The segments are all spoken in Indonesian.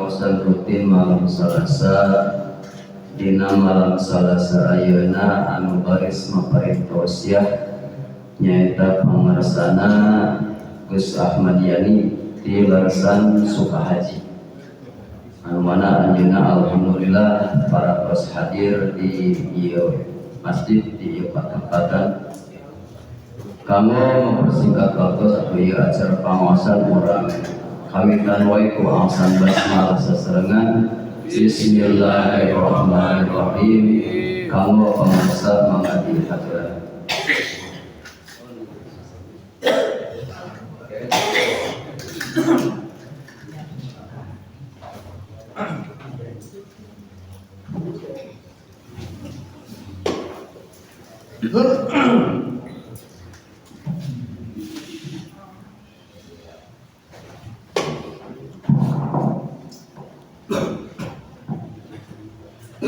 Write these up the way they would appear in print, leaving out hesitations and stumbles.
pangaosan rutin malam Salasa dina malam Salasa ayeuna anu baris maparintosiah nyaeta pangarsana Gus Ahmad Yani di Larasan Sukahaji. Anu mana anjeunna alhamdulillah para tos hadir di ieu masjid di ieu tempatan. Kamu mempersingkat waktu satu ieu acara pangaosan urang kawitan wae ku angsan basmalah saserengan. Bismillahirrahmanirrahim. Kamu pemirsa mangadi hadirin.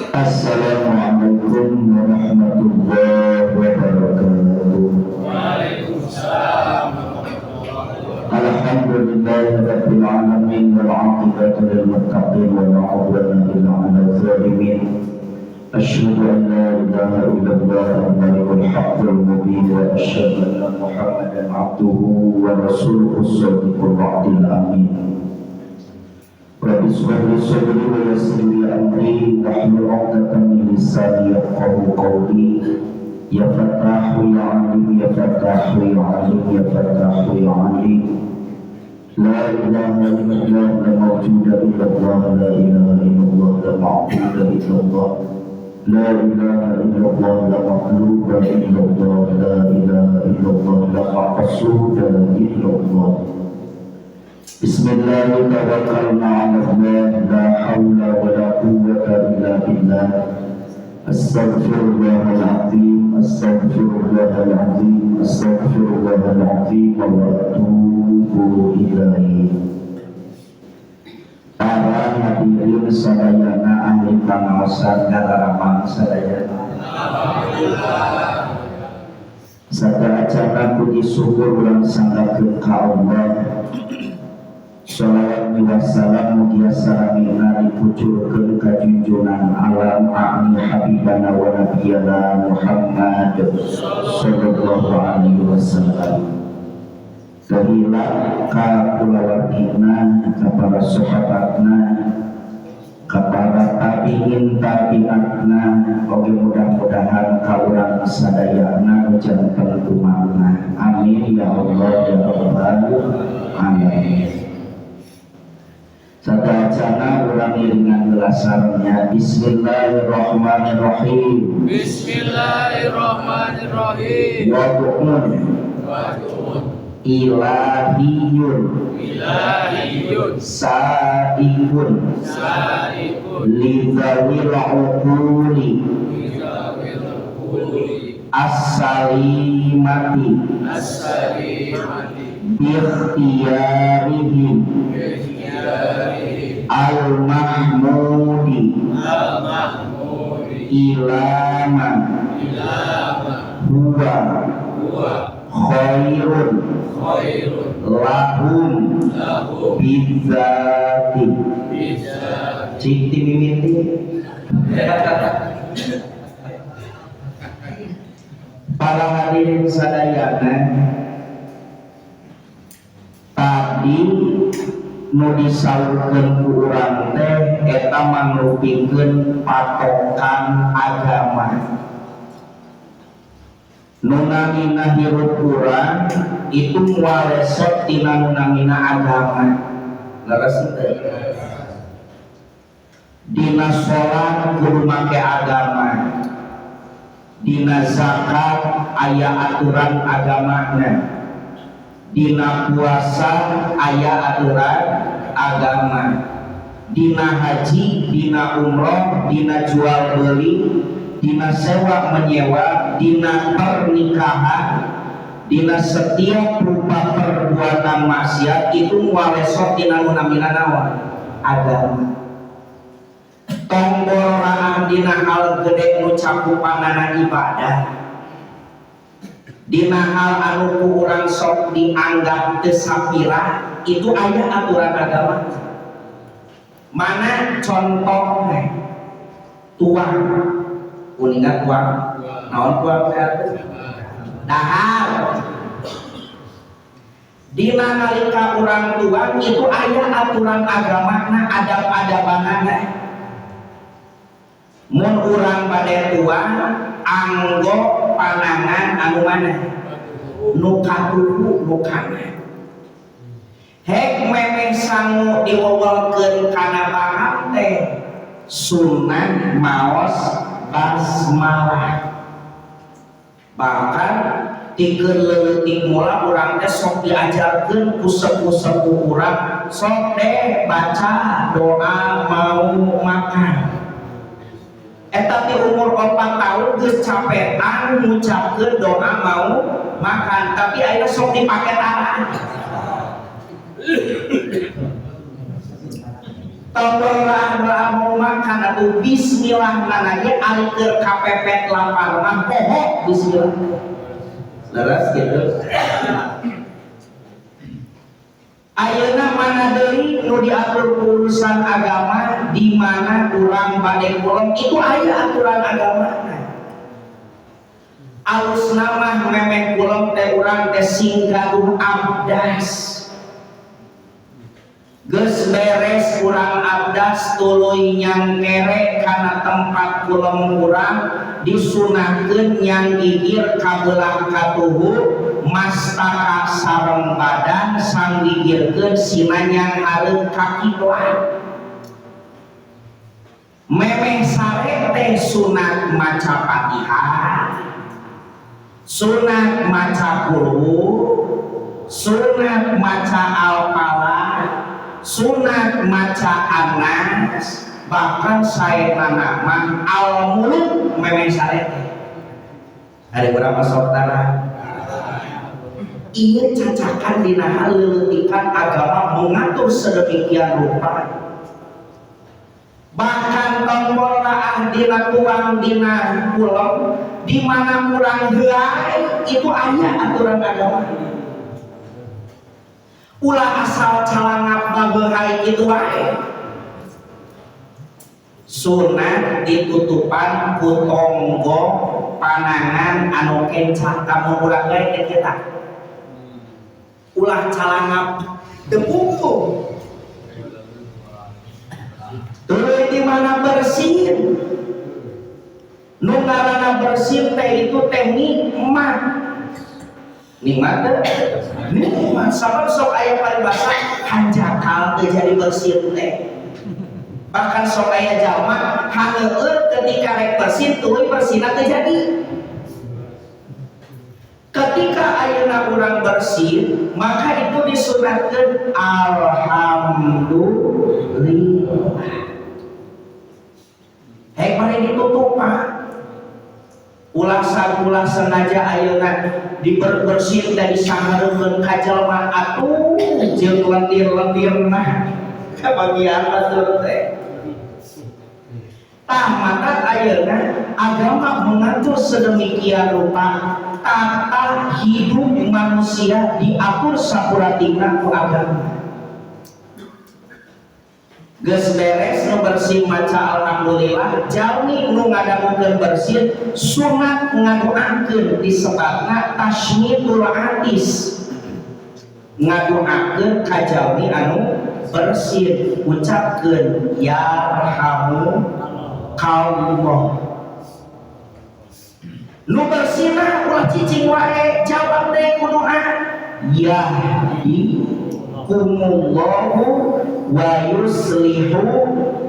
Assalamualaikum warahmatullahi wabarakatuh. Waalaikumsalam. Alhamdulillahirabbil alamin wal 'aqibatu lil muttaqin wa la 'udwana illa 'alal zalimin. Asyhadu an la ilaha illallah al-malikul haqqul mubin wa asyhadu anna Muhammadan 'abduhu wa rasuluhu shadiqul wa'dil amin. Rabbi shrah li sadri wa yassir li amri wahlul 'uqdatam min lisani yafqahu qawli. Ya Fattahu ya Alim ya Fattahu ya Alim ya Fattahu ya Alim. La ilaha illallah la mawjuda illallah la ilaha illallah la ma'buda illallah. La ilaha illallah la makhluqa illallah la ilaha illallah la maqsuda illallah. Bismillahirrahmanirrahim. Tawakkalna 'ala Allah la haula wa la quwwata illa billah. Astaghfirullahal azim, astaghfirullahal azim, astaghfirullahal azim wa atubu ilaihi. Para hadirin sadayana ahli pangaosan ngararamang sadayana. Sadayana puji syukur ulang sanggakeun ka Allah. Shalawat wa salam mugia salamina dikucurkeun ka junjungan alam a'ni habibana wa nabiyana Muhammad sallallahu alaihi wasallam. Kahila ka kulawargina, ka para sahabatna, ka para tabi'in tabi'atna, oge mudah-mudahan ka urang sadayana janten umatna. Amin ya Allah ya rabbal alamin. Sadayana ulangi dengan gelasarnya. Bismillahirrahmanirrahim. Bismillahirrahmanirrahim. Wadu'un ilahiyun sa'ikun lidhawil uquli as-salimati bikhtiyarihim al-mahmudi ilama huwa khairun lahum bidzati cikti mimiti. Para hadirin sadayana, tadi nu disaurkeun ku urang teh eta mangrupikeun patokan agama. Nu namina hirup urang itu moal resep tina nu namina agama. Leres teh. Dina salat kudu make agama. Dina zakat aya aturan agamana. Dina puasa aya aturan agama. Dina haji, dina umroh, dina jual beli, dina sewa menyewa, dina pernikahan, dina setiap rupa perbuatan maksiat itu mualesot dina namina naon agama. Tombol raan dina hal gede nu cakupanana ibadah, dina hal anu ku urang sok dianggap teu sapira itu aya aturan agama. Mana contohnya tuang kuningan tuang naon tuang dahar dina nalika urang tuang itu aya aturan agamana adab-adabanana mun urang bade tuang anggo panangan anu mana nu katuhu nu kana hek memeh sangu diwowolkeun kana bahang teh sunnah maos basmalah bahkan tikeun leutik mula urang teh sok diajarkeun ku sepuh-sepuh urang sok deh baca doa mau makan eta ti umur 4 tahun geus capetan ngucapkeun doa mau makan tapi ayeuna sok dipake tarang tombol doa mau makan atau bismillah nananya alker kapepet lapar mah pohok bismillah leres gitu ayeuna mana deui nu diatur urusan agama di mana urang bade kulon itu aya aturan agama alus nama memeh kulon teh urang teh singgaduh abdas geus beres urang abdas tuluy nyang kere kana tempat kulon urang disunahkeun nyang gigir kabelah katuhu mastaka sareng badan sang gigirkeun sina nyang hareup ka kiblat memeh sare teh sunat maca Fatihah sunat maca qulu sunat maca al-falaq sunat maca anas bahkan saya mah al-muluk memeh sare teh ada berapa saudara ieu cacakan dina leuletikan agama mengatur sedemikian rupa bahkan tombol raah dina tuang dina kulon di mana urang heulai itu aya aturan agama ulah asal calangap babeuhay kitu wae sunat ditutupan ku tonggo panangan anu kencang kamu urang gawe kita ulah calangap debuku tuluy di mana bersih nu ngaranna bersih teh itu teh nikmat nikmat nikmat sabab sok aya paribasa hanjakal teh jadi bersih teh bahkan sok aya jalma haneueur ketika rek bersih tuluy bersihna teh jadi ketika ayeuna urang bersih maka itu disunatkeun alhamdulillah hek mari ditutupan ulah sagulah sengaja ayeuna diberbersih dari sangareukeun ka jalma atuh jeung lentir-lentirna kabagian batur teh tah maka ayeuna agama mengatur sedemikian rupa tata hidup manusia diatur sapuratingna ku agama geus beres nu bersih maca alhamdulillah jalmi nu ngadamukeun bersih sunat ngadoakeun disebutna tasmidul atis ngadoakeun ka jalmi anu bersih ucapkeun ya rahamu kallah nu bersihna ulah cicing wae jawab deui ku doa yahdikumullahu wa yuslihu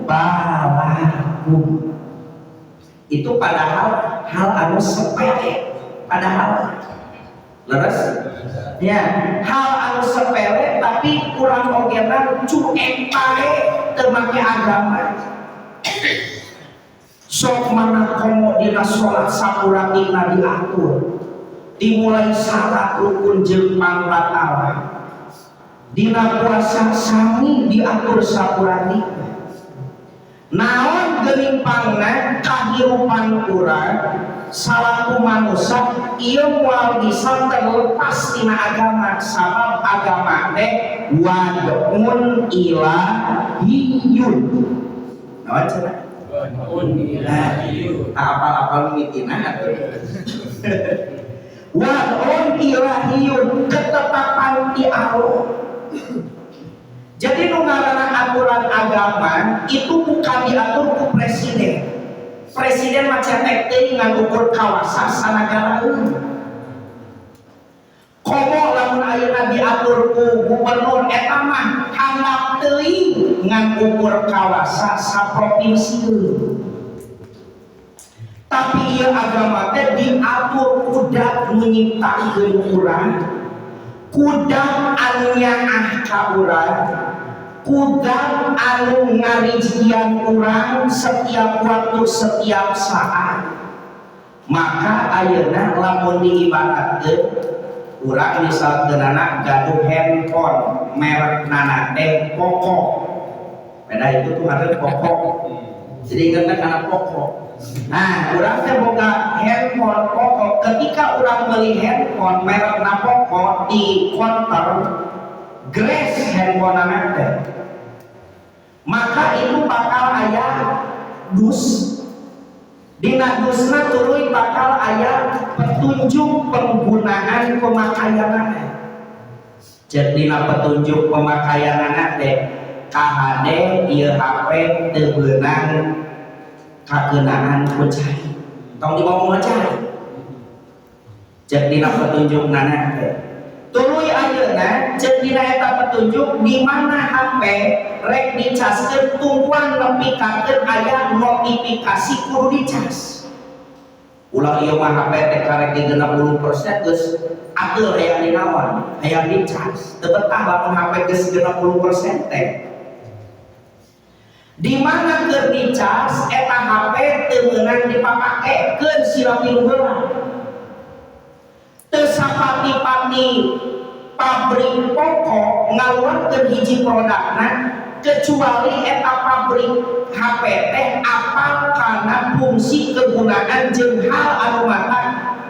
balakum itu padahal hal anu sepele padahal leres ya hal anu sepele tapi kurang ogenan cuek pae teu make agama sok mana komo dina sholat sapuratina diatur dimulai syarat rukun jeung pangbatal dina puasa sami diatur sapuratina naon geuning pangna kahirup kehidupan urang salaku manusia ieu moal bisa terlepas tina agama sabab agama teh wad'un ilahiyun. Naon cenah? Apal-apal mitina atuh. Wad'un ilahiyun, ketetapan ti Allah. Jadi nu ngaranna aturan agama itu bukan diatur ku presiden. Presiden mah cetek teuing ngan ukur kawasan sanagara eun. Komo lamun ayeuna diatur ku gubernur eta mah handap teuing ngan ukur kawasan saprovinsi eun. Tapi ieu agama teh diatur kudat nu nyiptakeun urang, kudat anu nyaah ka urang, kudat anu ngarijkian urang setiap waktu setiap saat. Maka ayeuna lamun diibaratkeun urang misalkeunana gaduh handphone merekna teh Poco. Beda itu tuh hareup Poco. Jadi ingetna kana Poco. Nah, urang teh boga handphone Poco. Ketika urang beli handphone merekna Poco di counter Grace handphone teh, maka itu bakal aya dus. Dina dusna tuluy bakal aya petunjuk penggunaan pemakaianana. Jadi dina petunjuk pemakaianana teh KHD ieu HP teu beunang kageunaan ku cai. Tong dibawa cai. Jadi dina petunjuk nana teh tuluy ayeuna ceuk dina eta petunjuk di mana HP rek dicaskeun tungguan nepikakeun aya notifikasi kudu dicas. Ulah ieu mah HP teh karek di 60% geus atur aya di naon, aya dicas. Teu betah lamun HP geus 60% teh. Di mana keur dicas eta HP teu meunang dipapakekeun sila tilu heula. Teu sapati-pati pabrik Poco ngaluarkeun hiji produkna kecuali eta pabrik HP teh apal kana fungsi kegunaan jeung hal anu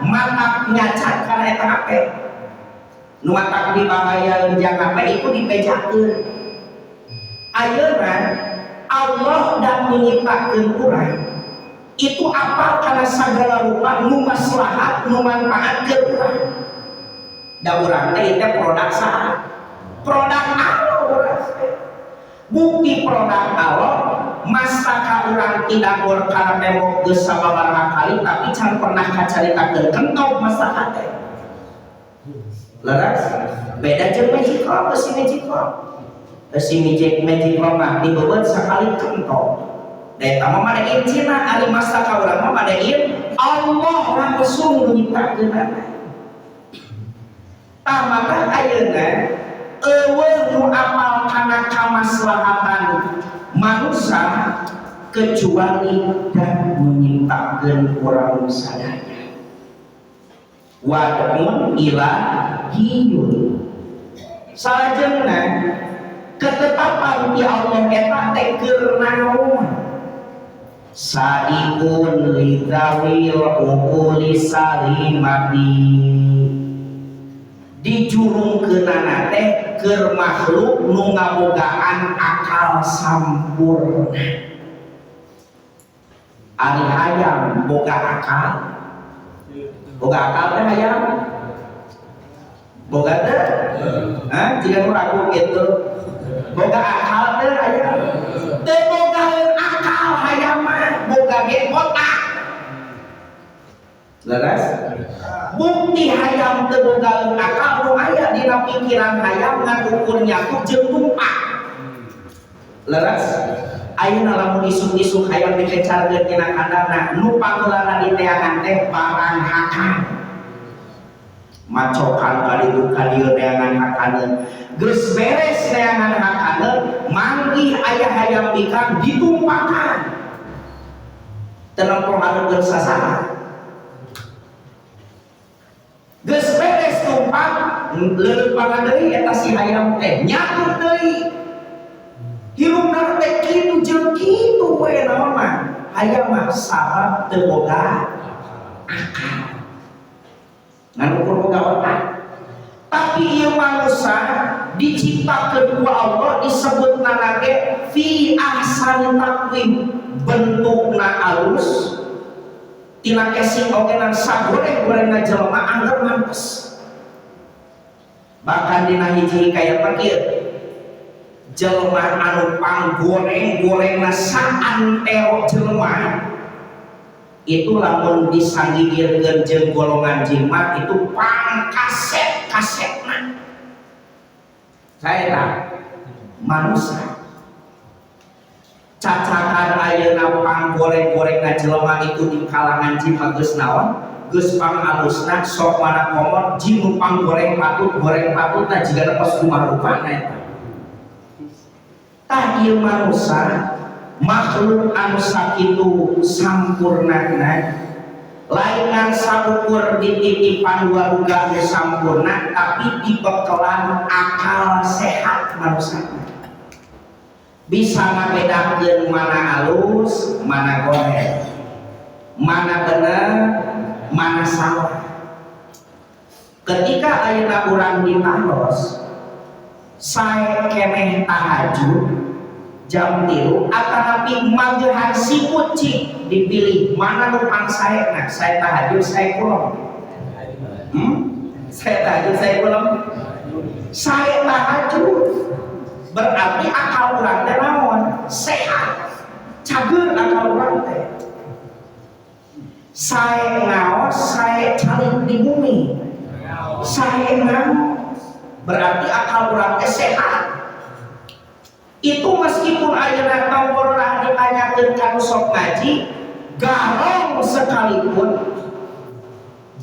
matak nyacat kana eta HP. Nu matak dibahaya jeung HP itu dipejakeun. Ayeuna Allah dan menciptakeun urang itu apa karena segala rupa nu maslahat nu manfaatkeun urang. Da urang teh teh produk saha? Produk Allah urang. Bukti produk Allah mastaka urang tidak kana tembok geus sababaraha kali tapi can pernah kacaritakeun kentok mastaka teh. Leres beda jeung Magic Rock si Magic Rock. Si Magic Rock mah dibeubeut sakali kentok. Da eta mah madain Cina ari mastaka urang mah madain Allah langsung nyiptakeun ana. Tah maka ayeuna eueuh nu apal kana kamaslahatan manusia kecuali dan menyiptakeun urang sadaya. Wad'un ilahiyun. Salajengna ketetapan ti Allah eta teh keur naon? Saikun lidawil uquli salimati. Dijurungkeunana teh keur makhluk nu ngabogaan akal sampurna. Ari hayam boga akal. Boga akal teh hayam. Boga teh? Hah? Jika nu ragu kitu. Boga akal teh hayam. Teu boga akal hayam mah boga ge otak. Leres? Bukti hayam teu boga akal nu aya dina pikiran hayam ngan ukur nyaku jeung tumpak. Leres? Ayeuna lamun isuk-isuk hayam dikecarkeun tina kandangna nu pangeulana di teangan teh barang hakan. Macokan kali duka dieu neangan hakaneun. Geus beres neangan hakaneun, manggih aya hayam ikan ditumpakan. Teu nempo hareupeun sasaha. Geus beres tumpak, leuleupana deui eta si hayam teh nyatur deui. Hirupna teh kitu jeung kitu we naon mah. aya mah sabab teu boga akal ngan ukur boga otak. Tapi ieu manusia diciptakeun ku Allah disebut nanage fi ahsani taqwim, bentukna alus tina kesing ogenan sagoreng-gorengna jelema angger mampes. Bahkan dina hiji kaya pakir jelema anu panggoreng-gorengna saantero jelema itu lamun disanggigirkeun jeung golongan jimat itu pangkaset-kasetna. Saya manusia cacakan ayeuna panggoreng-gorengna jelema itu di kalangan jimat geus naon? Geus pangalusna sok mana komod jin panggoreng patutna jigana pas kumarupana eta. Tah ieu manusia makhluk anu sakitu sampurnana laingan saukur dititipan waruga anu sampurna tapi dibekelan akal sehat manusia bisa ngabedakeun mana alus mana goreng, mana bener mana salah. Ketika ayeuna urang ditantos sae keneh tahajud jam 3 atanapi mageuhan si kucing dipilih mana nu pangsaena sae tahajud sae kulon sae tahajud sae kulon sae tahajud berarti akal urang teh naon sehat cager akal urang teh sae ngaos sae calik di bumi sae naon berarti akal urang teh sehat. Itu meskipun ayeuna tongkorna ditanyakeun ka sok ngaji garong sekalipun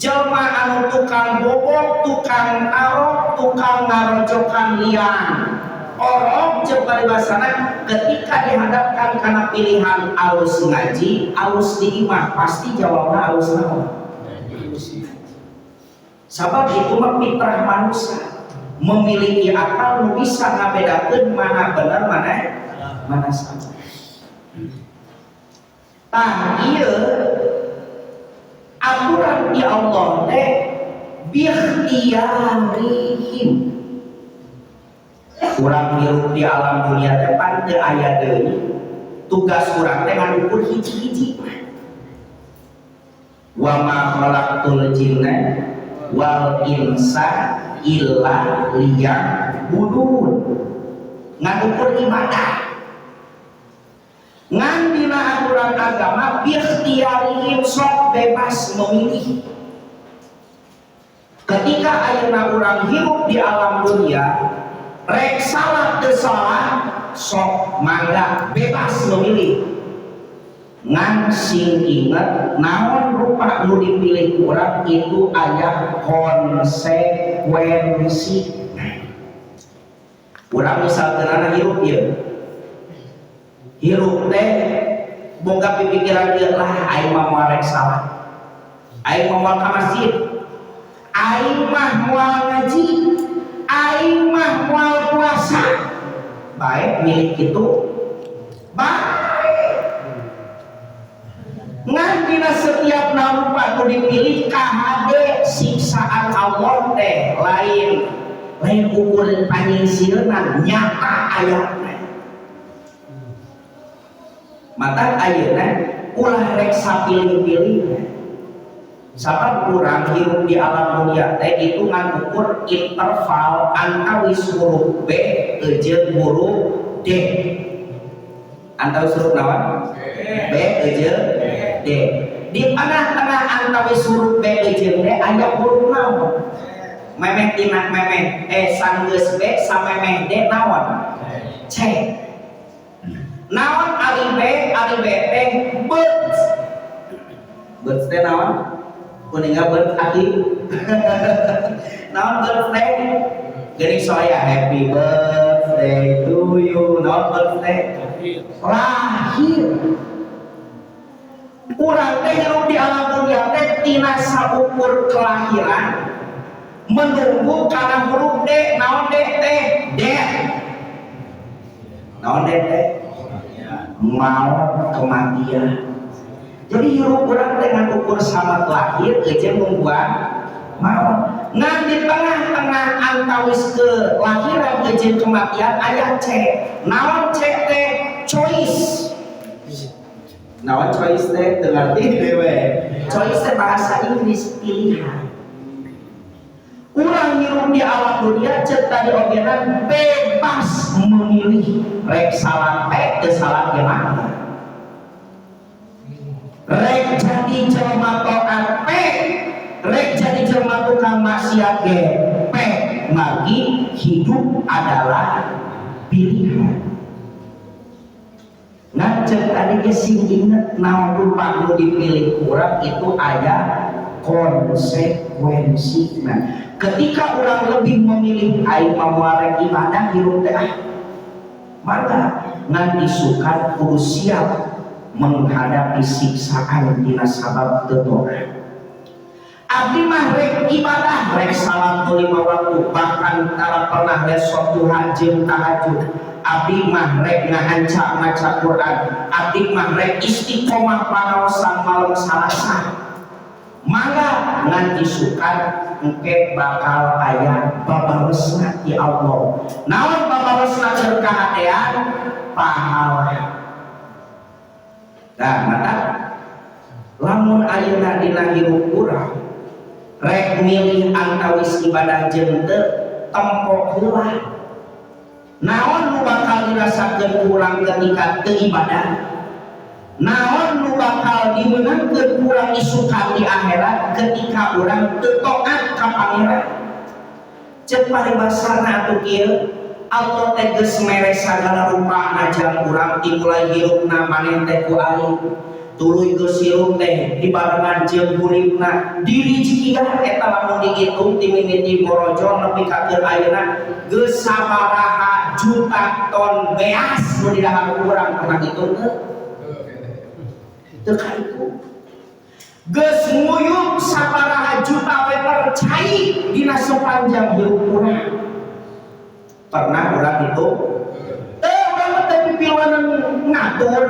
jelema anu tukang bobok, tukang arok, tukang ngarojokan liang orok jeung paribasana ketika dihadapkan kana pilihan alus ngaji alus di imah pasti jawabna alus naon sabab itu mah fitrah manusia memiliki akal nu bisa ngabedakeun mana benar mana salah. Tah ieu aturan di Allah teh bikhtiyarihim. Urang hirup di alam dunia teh pan teu aya deui tugas urang teh ngukur hiji-hiji. Wa ma khalaqtul jinna wal insa illa liya'budun ngadukur ibadah ngan dina aturan agama bikhtiyarihim sok bebas memilih. Ketika ayeuna urang hidup di alam dunia rek salah teu salah sok mangga bebas memilih ngan sing inget naon rupa nu dipilih urang itu aya konsekuensi. Urang misalkeun hirup ieu hirup teh boga pikiran ieu lah aing mah moal rek salah aing mah moal ka masjid aing mah moal ngaji aing mah moal puasa baik milik kitu baik ngan dina setiap narupa nu dipilih kahade siksaan Allah teh lain ukur panyinsieunna nyata ayatna mata ayeuna ulah rek sapilih-pilih sabab urang hirup di alam dunia teh itu ngan ukur interval antawis huruf B jeung huruf D antawis huruf naon B jeung D. Di tengah-tengah antawis huruf B jeung D aya huruf naon? Memeh tina memeh sanggeus B samemeh D naon? C. Naon ari B teh birds. Birds teh naon? Kuninga birds aki. Naon birds teh? Geuning soaya happy birthday to you. Naon birds teh? Lahir. Urang teh hirup di alam dunia teh tina saukur kelahiran menunggu kana huruf D. Naon D teh? D. Naon D teh? Maut kematian. Jadi hirup urang dengan ukur sama lahir ejen membuat mau. Ngan di tengah-tengah antawis ke lahiran ejen kematian aya C. Naon C teh? Choice. Naon choice teh? Dengarti dewe. Choice teh bahasa Inggris, pilihan. Urang hirup di alam dunia cek tadi ogenan bebas memilih rek salah teu salah gimana. Rek jadi jelema taat rek jadi jelema tukang maksiat ge magi hidup adalah pilihan. Nah cek tadi ge sing inget naon rupa nu dipilih urang itu aya konsekuensinya. Ketika orang lebih memilih aing mamuarek ibadah hirup teh maka ngan disukan kudu siap menghadapi siksaan dina sabab teutoran. Abdi mah rek ibadah rek salat 5 waktu bahkan tara pernah lesok Tuhan jeung tahajud. Abdi mah rek ngahanca maca Quran. Abdi mah rek istiqomah panaosan malam Salasa. Maka ngan disukan engke bakal aya babalesna ti Allah. Naon babalesna berkahadean pahala. Nah, mata lamun ayeuna dina hirup urang rek milih antawis ibadah jeung teu tempo heula. Naon nu bakal dirasakeun urang ketika teu ibadah? Naon nu bakal dimenangkeun urang isukan di akhirat ketika urang teu taat ka pangeran? Ceuk paribasarna atuh kieu Allah teh geus mere sagala rupa ngajang urang dimulai hirupna maneh teh ku aing tuluy geus hirup teh dibarengan jeung uripna diri jikidah eta lamun diitung ti mimiti borojo nepi ka keur ayeuna geus sabaraha juta ton beas nu didahar urang pernah diitung teu? Teu kaitu. Geus nguyup sabaraha juta meter cai dina sepanjang hirup urang. Pernah urang itu urang teh pipiluanan ngatur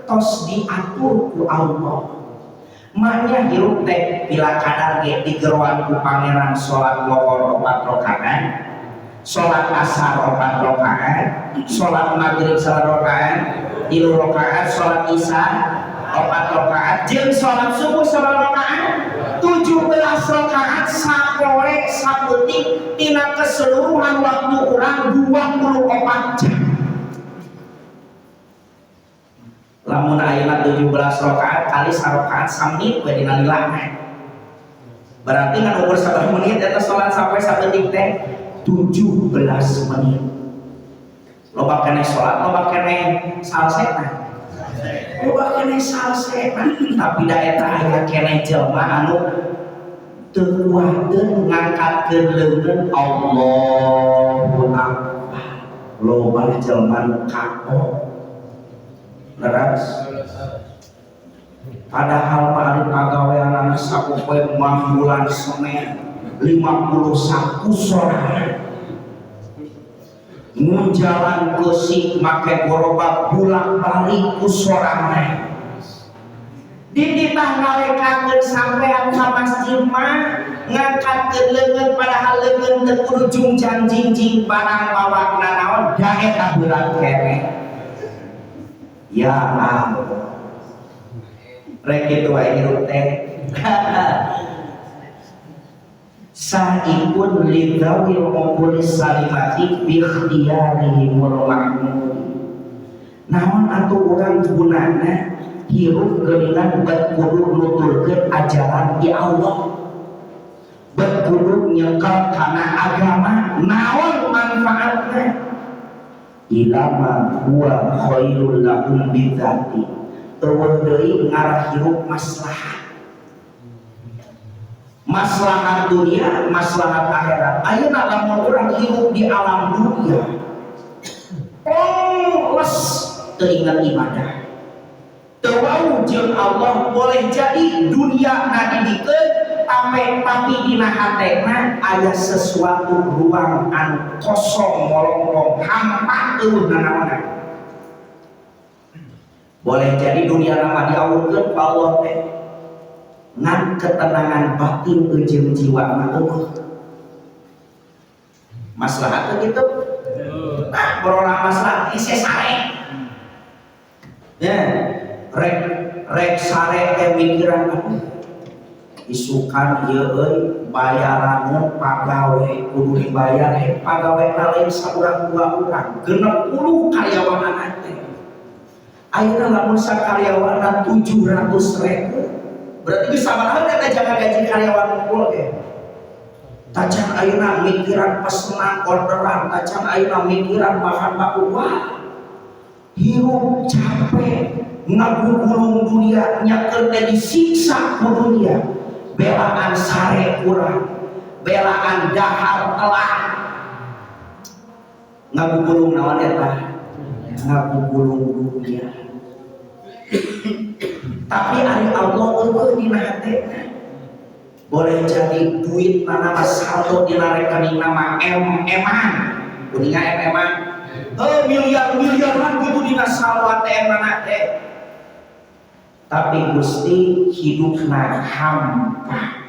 tos diatur ku Allah. Maknya hirup teh pila kadar ge digeroan ku pangeran salat lohor 4 rakaat, salat asar 4 rakaat, salat maghrib 1 rakaat, 3 rakaat salat isya 4 rakaat jeung salat subuh 1 rakaat 17 rakaat sapoe sapeuting tina keseluruhan waktu urang 24 jam. Lamun ayeuna 17 rakaat kali 1 rakaat samit we dina lilana. Berarti ngan umur 1 menit eta salat sampai sapeuting teh 17 menit. Loba keneh salat, loba keneh salsena. Loba keneh salsena, tapi da eta aya keneh jelema anu teu kuateun ngangkatkeun leungeun Allahu Akbar. Loba jelema nu kapok. Leras. Padahal mah ari pagaweanna sapoe bulan Senin 51 sore. Munjalan kusik make gorobak bulak-balik ku sorana. Dititah ngalekakeun sampean ka masjid mah ngangkatkeun leungeun padahal leungeun teu kudu jungjang jingjing barang bawakna naon da eta bulan keneh. Ya Allah. Rek kitu wae hirup teh. Sa'ikun lidawil umpulis salimati bikhtiyarihimul mahmud. Naon atuh urang gunana hirup geuningan bet kudu nuturkeun ajaran di Allah, bet kudu nyekel kana agama. Naon manfaatna? Ilama huwa khairul lahum bidzati. Teueuh deui ngarah hirup maslahat. Maslahat dunia, maslahat akhirat. Ayeuna lamun urang hirup di alam dunia, les teu ingat ibadah, teu wau jeung Allah, boleh jadi dunia nadidikeun tapi dina hatena aya sesuatu ruang anu kosong molong-molong hampa eueuh nanaonan. Boleh jadi dunia nama diawurkeun ka Allah teh ngan ketenangan batin jeung jiwa mah maslahat gitu. Nah, berorang maslahat isi sare. Ya, rek sare teh mikiran isukan ieu euy bayaran pagawe kudu dibayar pagawe lain saurang dua urang 60 karyawan teh. Ayeuna lamun sakaryawana 700.000 berarti bisa sabaraha eta jaga gaji karyawan unggul ge. Tacan ayeuna mikiran pesenan orderan, tacan ayeuna mikiran bahan baku. Wah, hirup capek ngagugulung dunia nyakeun teh disiksa ku dunia. Belaan sare kurang, belaan dahar telah. Ngagugulung naon eta? Ngagugulung dunia. Tapi ari Allah eueuh dina hatena. Boleh jadi duit mana saldo di rekening nama M-an kuninga M-an miliar-miliaran gitu dina saldo ATM mana teh. Tapi Gusti hidupna hampa.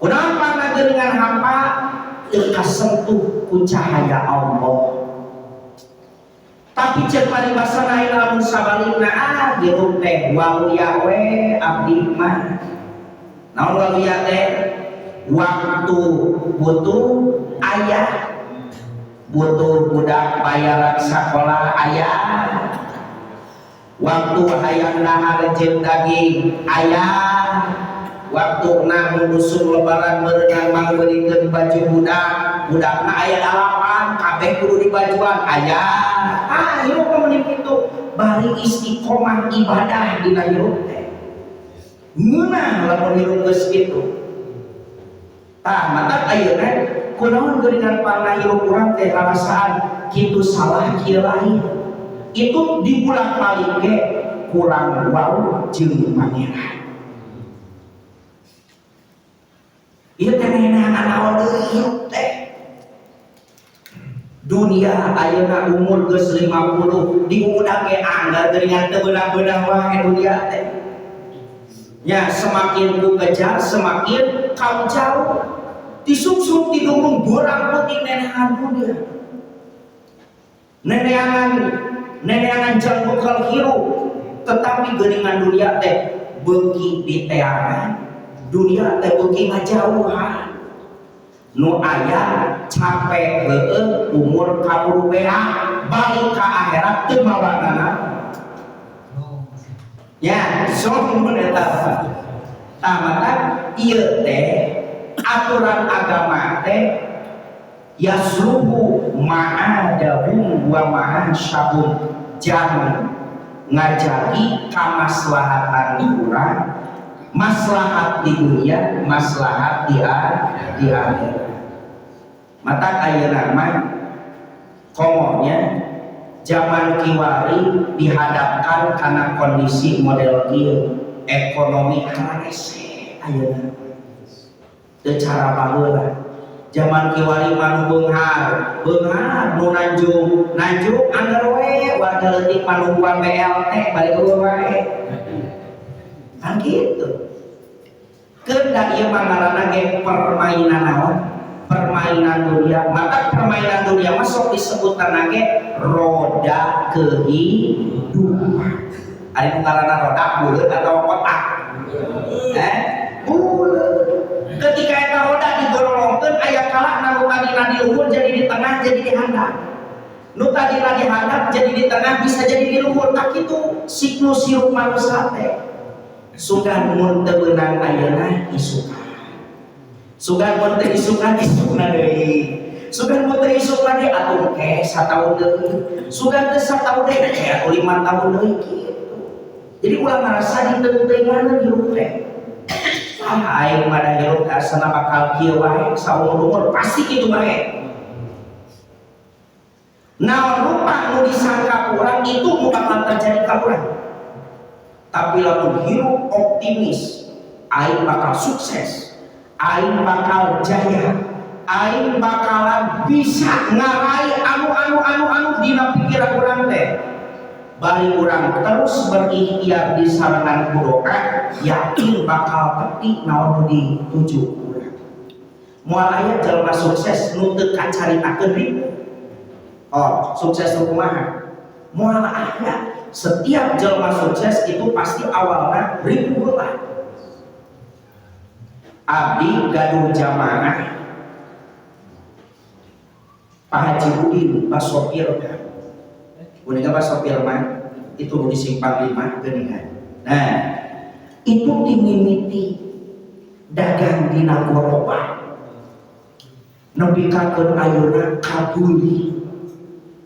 Kunaon dengan hampa teu kasentuh ku cahaya Allah. Tapi cek paribasana lamun sabalikna hirup teh waluya we abdi mah. Naon waluya teh waktu butuh ayah, butuh budak bayaran sekolah ayah, waktu hayang dahar jeung daging ayah, waktu namun musuh lebaran berenang mangbeulikeun baju budakna aya dalapan kabeh kudu dibajuan ayah. Hirup meuning kitu bari istiqomah ibadah dina hirup teh. Ngeunah lamun hirup geus kitu. Tah mata ayeuna kunaon geuningan panah hirup urang teh rasaan kitu salah kieu lain. Itu dibulak-balik ge kurang wau jeung pangeran. Ieu teh neangan naon deui hirup teh. Dunia ayeuna umur geus 50 diudag ge anggar geuningan teu beunang-beunang wae dunia teh. Ya semakin ku kejar semakin kau jauh. Disuksuk tidunggung borang putih neneangan dunia. Neneangan jang bekal hirup. Tetapi geuningan dunia teh beuki diteangan. Dunia teh beuki ngajauhan. Nu aya capek heueuh umur kaburubeang balik ka akhirat teu mawanana. Ya, somun eta. Tamatan ieu teh aturan agama teh yasluhu ma'adahum wa ma'asyabun jangan ngajaki kamaslahatan urang, maslahat di dunia, maslahat di akhirat. Mata ayeuna mah komonya zaman kiwari dihadapkan karena kondisi model kieu ekonomi karese ayeuna teu cara baheula. Zaman kiwari mah beunghar nu nanjung anggar we warga leutik panungguan BLT balik wae kan kitu. Keunda ieu mah ngaranna ge permainan naon? Permainan dunia. Maka permainan dunia masuk disebutkan lagi roda kehidupan. Ada pengarana roda bulat atau kotak? Bulat. Ketika eta roda digorolongkeun aya kalak nu tadina di luhur jadi di tengah jadi di handap. Nu tadina di handap jadi di tengah bisa jadi di luhur. Tak kitu siklus hirup manusia teh. Sugan mun teu beunang ayeuna isukan. Sugan mun teu isukan isukna deui. Sugan mun teu isukna deui atuh ke sataun deui. Sugan teu sataun deui atuh 5 tahun deui kitu. Jadi ulah ngarasa diteuteungan hirup teh. Aing mah da hirup asana bakal kieu wae saumur-umur pasti kitu wae. Naon rupa nu disangka urang itu nu bakal terjadi ka urang. Tapi lamun hirup optimis, aing bakal sukses. Aing bakal jaya, aing bakalan bisa ngarai anu dina pikiran urang teh. bari urang terus berikhtiar di sarangan doa, yakin bakal peti naon dituju urang. Moal aya jalma sukses nu teu kacaritakeun ribu. Oh, sukses nu kumaha? Moal aya setiap jalma sukses itu pasti awalnya ribu heula. Abdi gaduh jamaah Pak Haji Udin, Pak Sopir Unika Pak Sopir mah itu di simpang 5 geuningan. Nah, itu dimimiti dagang dina goroba. Nepi kakeun ayeuna kabuli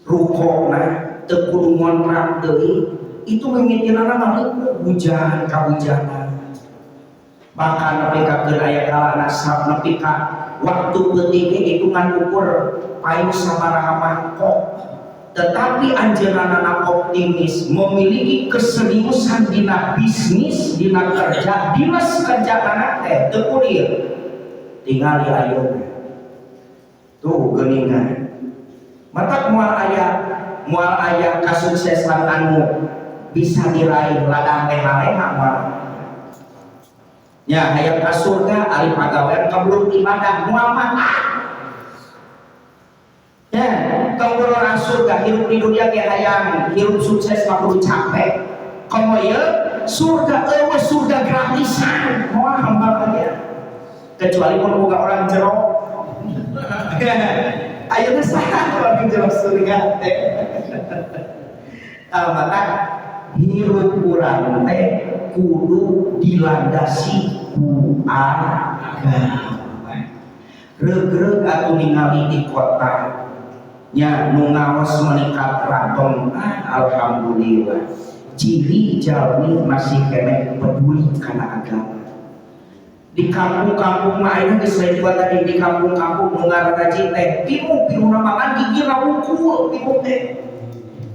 rukona teu kudu ngontrak deui, itu mimitinana mah hujan kahujanan. Bahkan nepi kakeun aya kalana sab nepi ka waktu peuting hitungan ukur payu sabaraha mangkok. Tetapi anjeunna optimis, memiliki keseriusan dina bisnis, dina kerja, dinas kerja anak teh teu kuliah. Tingali ayeuna. Tuh geuningan. Matak moal aya kasuksesan anu bisa diraih ladang leha-leha moal. Ya, hayang ka surga ari pagawean kabulung ibadah moal mah. Ya, kalau orang surga hidup di dunia kayak hayang hidup sukses mah kudu capek. Komo ieu surga eueuh surga gratisan. Moal hamba aja. Kecuali mun boga orang jero. Ayeuna saha orang jero surga teh. Maka hirup urang teh kudu dilandasi ku agama. Reug-reug atuh ningali di kota nya nu ngaos meningkat raton, alhamdulillah. Ciri jalmi masih kene peduli kana agama. Di kampung-kampung mah ayeuna geus lain juga tadi di kampung-kampung nu ngaranna teh pimu nama mandi ieu ngabungkul pimu teh.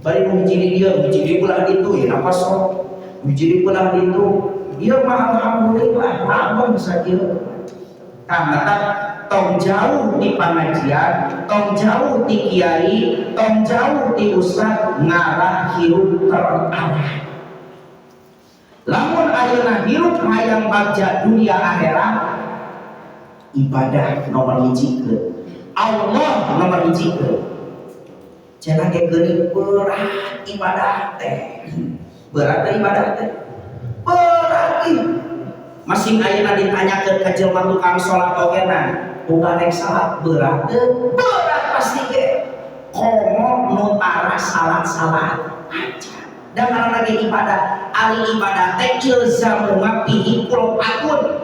Bari nu hiji di dieu, hiji di belah ditu ya apa sok. Hiji di belah ditu. Ieu mah alhamdulillah rabon sakieu. Maka tong jauh di pengajian, tong jauh di kiai, tong jauh di ustad ngarah hirup terarah. Lamun ayeuna hirup hayang bagja dunia akhirat, ibadah nomor hiji keun. Allah nomor hiji keun. Cenah ge geuning berat ibadah teh. Berat ibadah teh. Berat ieu. Masing ayeuna ditanyakeun ka jelema tukang salat ogena, boga nek salat berat teu? Berat pasti ge. Komo nu tara salat-salat aja. Dan karena lagi ibadah, ali ibadah teh ilzamu pihi qulqatun.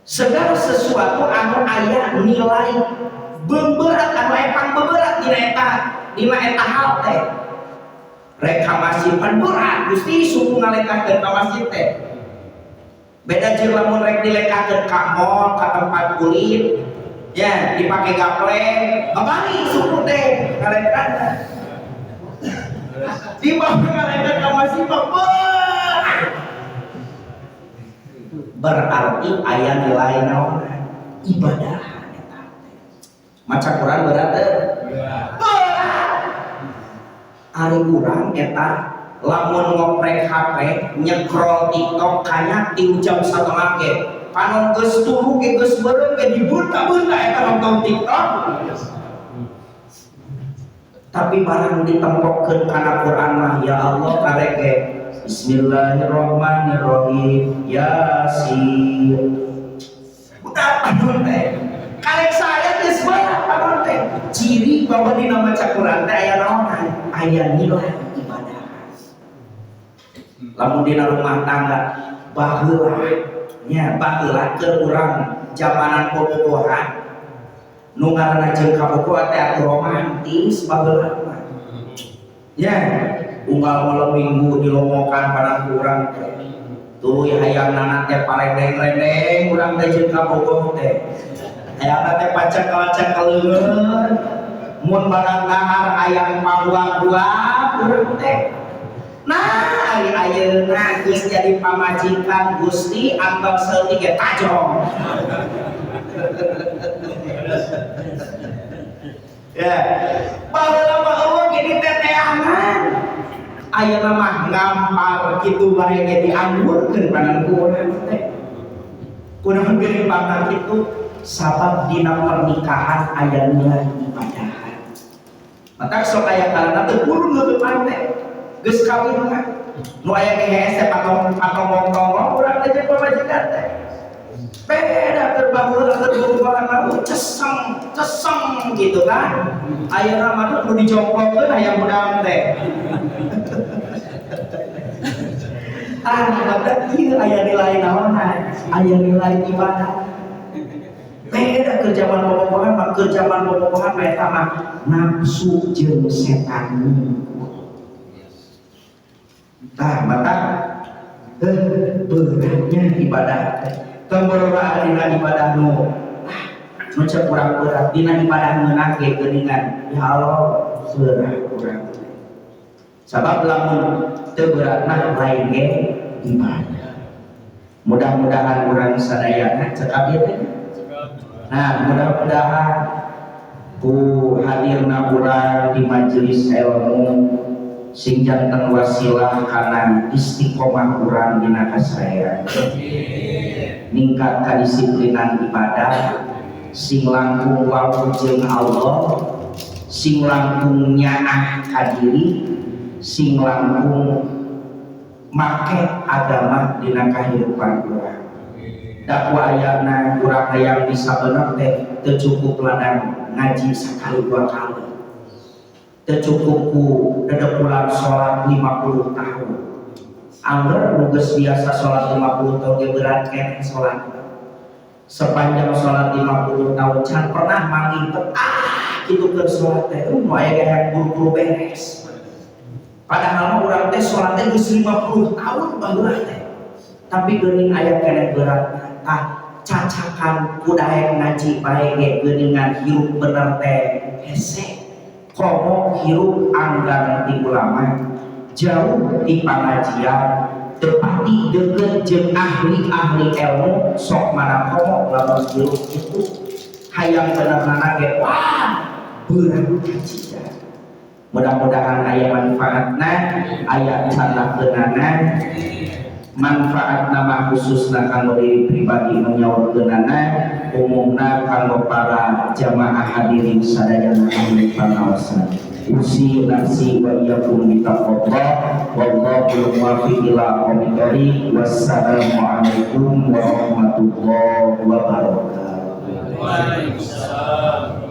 Segala sesuatu anu aya nilai beberat anu epang beberat dina eta hal teh. Rek masjid pan berat, Gusti suku ngalekahkeun ka masjid teh. Beda jeung lamun rek dilekahkeun ka mall, ka tempat kulit, ya dipake gaplek, babari suku teh ngalekahkeun. Di bawah ngalekahkeun ka masjid berat. Berarti aya nilai naon? Ibadah eta. Maca Quran berat teh? Berat. Ari urang eta lamun ngoprek HP, nyekrol TikTok kanya 3 jam setengah ge. Panon geus turu ge geus beureum ge dibunta-bunta eta nonton TikTok. Tapi barang ditempokkeun kana Quran mah ya Allah karek ge Bismillahirrahmanirrahim Yasin. Udah panon teh. Karek saya geus berat panon teh. Ciri bahwa dina maca Quran teh aya naon? Aya nilai ibadah. Lamun dina rumah tangga baheula nya baheula keur urang jamanan bobogohan nu ngaranna jeung kabogoh teh atuh romantis baheula mah nya unggal malam minggu dilomokan pada urang teh tuluy hayangna teh parendeng-rendeng urang teh jeung kabogoh teh hayangna teh pacak-pacak kaleungeun mun barang dahar hayang pabuak-buak urang teh. Nah, ari ayeuna geus jadi pamajikan Gusti antos seutik ge tajong. Ya, baheula mah eueuh ge diteteangan. ayeuna mah ngampar kitu bae ge dianggurkeun panan ku urang teh. Kunaon geuning bangkar kitu? Sabab dina pernikahan aya nilai ibadahan. Maka sok aya kalana teu kudu nutupan teh. Geus kawin mah nu aya geus teh patong-patong urang teh jeung pamajikan teh. Beda terbahula terburuan lalu ceseng gitu kan. Ayeuna mah nu dijongkokkeun aya mudam teh. Maka ieu aya nilai naonna, aya nilai ibadah. Beda kerjaan bobogohan, mah kerjaan bobogohan mah eta mah nafsu jeung setan. Maka beratnya ibadah. Keberolaan dina ibadah nu cek kurang berat dina ibadah meunang ge geuningan ya Allah berat kurang. Sabab lamun teu beratna lain ge ibadah. Mudah-mudahan urang sadayana cek abdi teh. Nah, mudah-mudahan ku hadirna urang di majelis ilmu sing janten wasilah kana istiqomah urang dina kasarean. Ningkat kadisiplinan ibadah, sing langkung wau jeung Allah, sing langkung nyaah ka diri, sing langkung make agama dina kahirupan urang. Dakwa ayana urang hayang bisa bener teh teu cukup ladang ngaji sakali dua kali. Teu cukup ku dedekulan salat 50 tahun. Angger nu geus biasa salat 50 tahun ge berat keneh salat. Sepanjang salat 50 tahun can pernah mangintet kitu keur salat teh nu aya ge hayang buru-buru beres. Padahal urang teh salat teh geus 50 tahun baheula teh. Tapi geuning aya keneh berat. Cacakan kudaek ngaji bae ge geuningan hirup bener teh hese. Komo hirup anggar ti ulama jauh di pengajian tepati deket jeung ahli-ahli ilmu sok mana komo lamun hirup itu hayang bener-bener ge wah berat kajian. Mudah-mudahan aya manfaatna, aya candakeunana, manfaat nama khususna kanggo diri pribadi menyaurkeunana, umumna kanggo para jamaah hadirin sadayana ahli pangaosan. Usi nafsi wa iyyakum bitaqwa wallahu muwaffiq ila aqwamit thoriq. Wassalamualaikum warahmatullahi wabarakatuh. Waalaikumsalam.